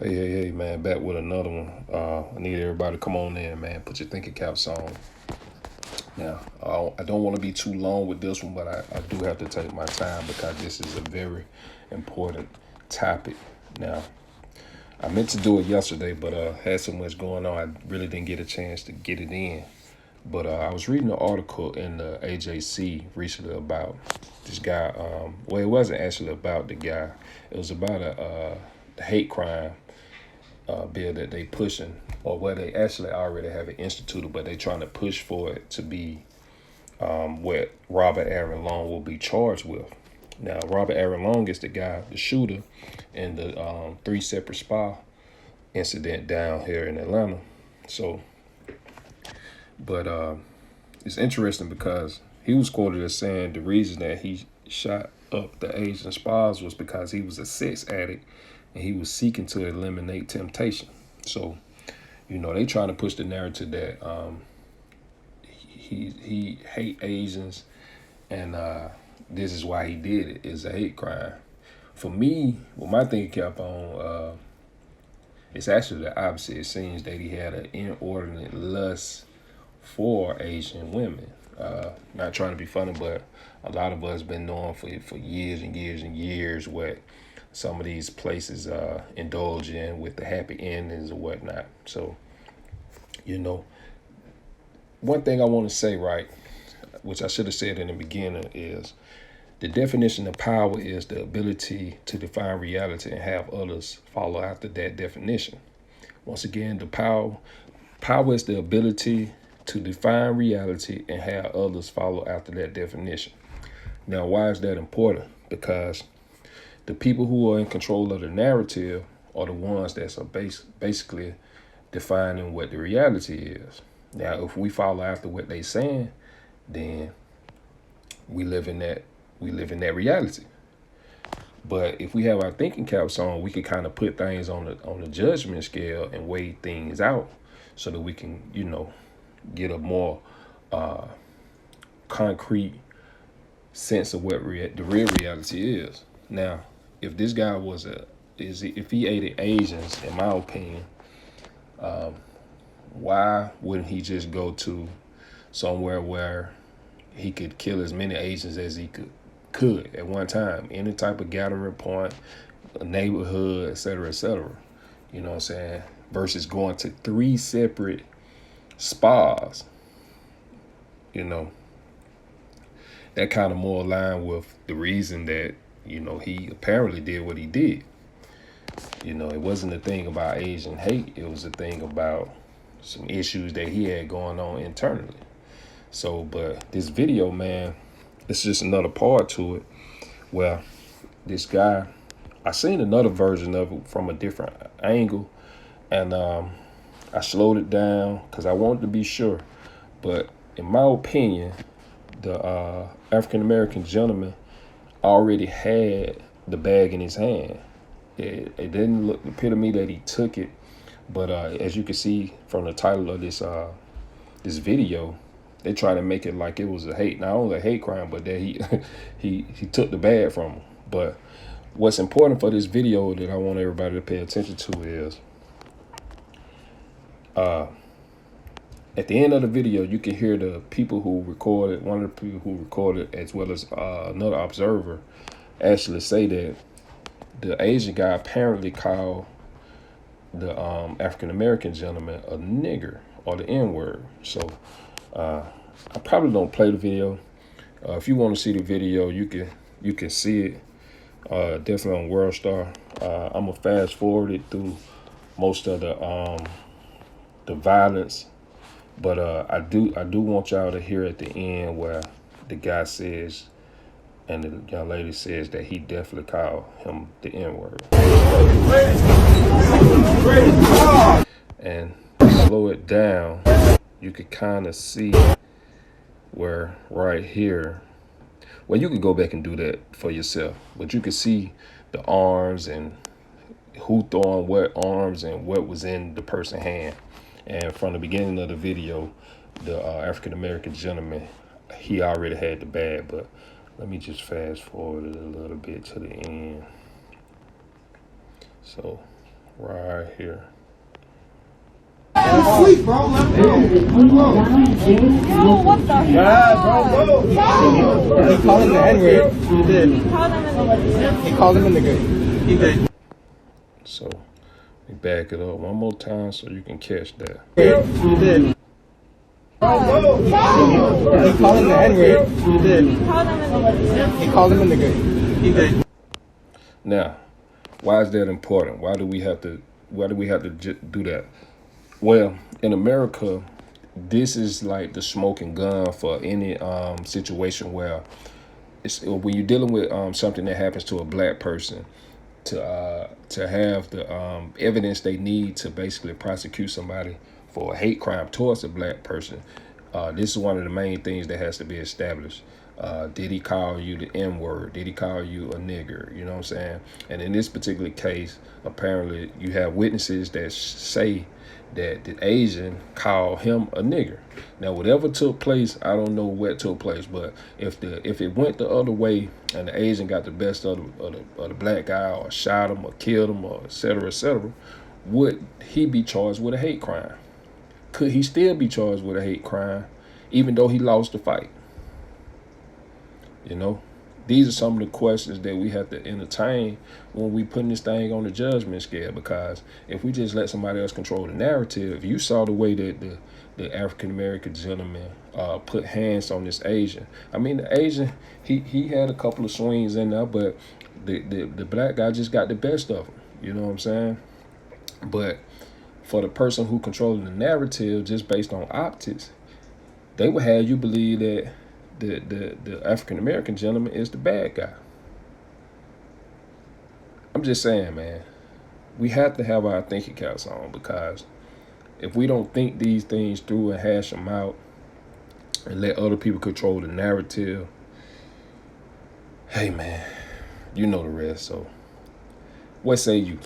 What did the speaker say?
Hey, man, back with another one. I need everybody to come on in, man. Put your thinking caps on. Now, I don't want to be too long with this one, but I do have to take my time because this is a very important topic. Now, I meant to do it yesterday, but had so much going on, I really didn't get a chance to get it in. But I was reading an article in the AJC recently about this guy. Well, it wasn't actually about the guy. It was about a hate crime bill that they pushing, or where they actually already have it instituted, but they trying to push for it to be what Robert Aaron Long will be charged with. Now, Robert Aaron Long is the guy, the shooter, in the three separate spa incident down here in Atlanta. So, but it's interesting because he was quoted as saying the reason that he shot up the Asian spas was because he was a sex addict and he was seeking to eliminate temptation. So, they trying to push the narrative that he hate Asians and this is why he did it. It's a hate crime. For me, with my thinking cap on, it's actually the opposite. It seems that he had an inordinate lust for Asian women. Not trying to be funny, but a lot of us been knowing for years and years and years what some of these places indulge in with the happy endings or whatnot. So, one thing I want to say, right, which I should have said in the beginning, is the definition of power is the ability to define reality and have others follow after that definition. Once again, the power is the ability to define reality and have others follow after that definition. Now, why is that important? Because the people who are in control of the narrative are the ones that's basically defining what the reality is. Now, if we follow after what they saying, then we live in that reality. But if we have our thinking caps on, we can kind of put things on the judgment scale and weigh things out so that we can, get a more concrete sense of what the real reality is. Now, if this guy if he aided Asians, in my opinion, why wouldn't he just go to somewhere where he could kill as many Asians as he could at one time, any type of gathering point, a neighborhood, et cetera, et cetera. You know what I'm saying? Versus going to three separate spas. That kind of more aligned with the reason that, he apparently did what he did. It wasn't a thing about Asian hate. It was a thing about some issues that he had going on internally. So, but this video, man, it's just another part to it where this guy, I seen another version of it from a different angle, and I slowed it down because I wanted to be sure. But in my opinion, the African-American gentleman already had the bag in his hand. It didn't appear to me that he took it, but as you can see from the title of this video, they try to make it like it was not only a hate crime, but that he took the bag from him. But what's important for this video that I want everybody to pay attention to is at the end of the video, you can hear the people who recorded, one of the people who recorded, as well as another observer, actually say that the Asian guy apparently called the African-American gentleman a nigger or the N-word. So I probably don't play the video. If you want to see the video, you can see it definitely on World Star. I'm gonna fast forward it through most of the violence, but I do want y'all to hear at the end where the guy says and the young lady says that he definitely called him the N-word. And to slow it down, you could kind of see where right here, well, you can go back and do that for yourself, but you can see the arms and who throwing what arms and what was in the person's hand. And from the beginning of the video, the African-American gentleman, he already had the bag, but let me just fast forward it a little bit to the end. So right here. Sleep, bro. Yo, what the hell? He called him the N-word. He did. He called him a nigga. He did. So we back it up one more time so you can catch that. He did. He called him the N-word. He did. He called him a nigga. He did. Now, why is that important? Why do we have to do that? Well, in America, this is like the smoking gun for any situation where it's when you're dealing with something that happens to a black person, to have the evidence they need to basically prosecute somebody for a hate crime towards a black person. This is one of the main things that has to be established. Did he call you the N-word? Did he call you a nigger? You know what I'm saying? And in this particular case, apparently you have witnesses that say that the Asian called him a nigger. Now, whatever took place, I don't know what took place, but if it went the other way and the Asian got the best of the black guy, or shot him or killed him, or et cetera, would he be charged with a hate crime? Could he still be charged with a hate crime even though he lost the fight? You know, these are some of the questions that we have to entertain when we putting this thing on the judgment scale, because if we just let somebody else control the narrative, you saw the way that the African-American gentleman put hands on this Asian. I mean, the Asian, he had a couple of swings in there, but the black guy just got the best of him. You know what I'm saying? But for the person who controlling the narrative just based on optics, they would have you believe that the African-American gentleman is the bad guy. I'm just saying, man, we have to have our thinking caps on, because if we don't think these things through and hash them out and let other people control the narrative, hey, man, you know the rest. So what say you?